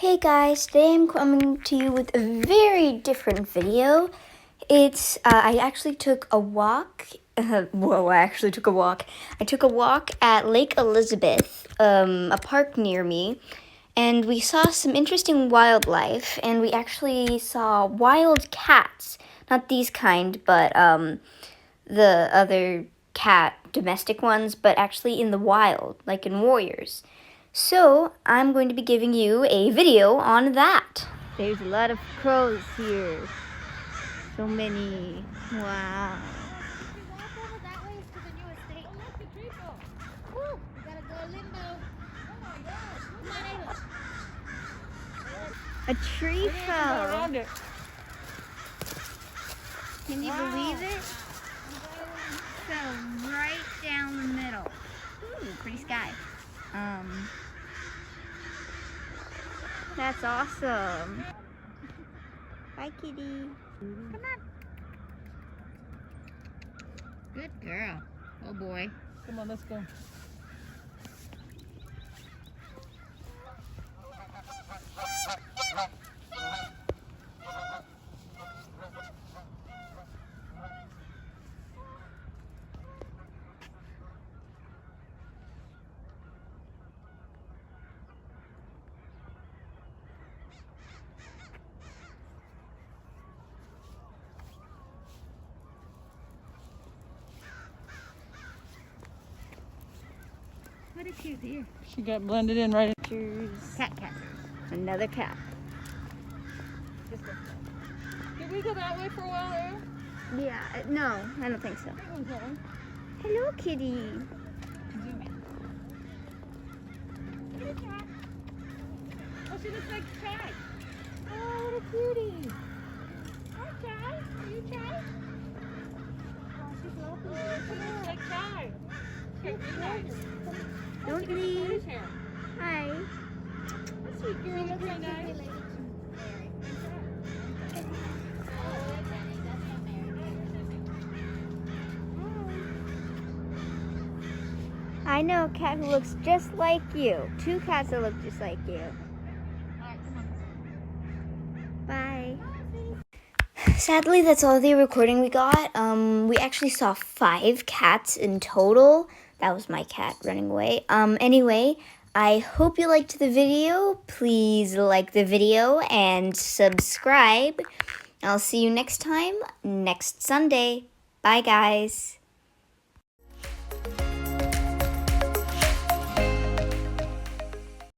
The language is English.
Hey guys, today I'm coming to you with a very different video. I actually took a walk. I took a walk at Lake Elizabeth, a park near me, and we saw some interesting wildlife, and we actually saw wild cats. Not these kind, but the other cat, domestic ones, but actually in the wild, like in Warriors. So, I'm going to be giving you a video on that. There's a lot of crows here. So many. Wow. A tree fell. Can you believe it? Fell right down the middle. Ooh, pretty sky. That's awesome. Bye, kitty. Come on. Good girl. Oh boy. Come on, let's go. What a cute deer. She got blended in right in. Cat catchers. Another cat. Did we go that way for a while, Aaron? Yeah, no, I don't think so. Okay. Hello, kitty. Kitty cat. Oh, she looks like Chai. Oh, what a cutie. Hi, Chai. Are you Chai? Oh, she's lovely. Oh, she looks like Chai. Don't leave. Hi. Sweet girl, looks so nice. I know a cat who looks just like you. Two cats that look just like you. Bye. Sadly, that's all the recording we got. We actually saw 5 cats in total. That was my cat running away. Anyway, I hope you liked the video. Please like the video and subscribe. I'll see you next time, next Sunday. Bye, guys.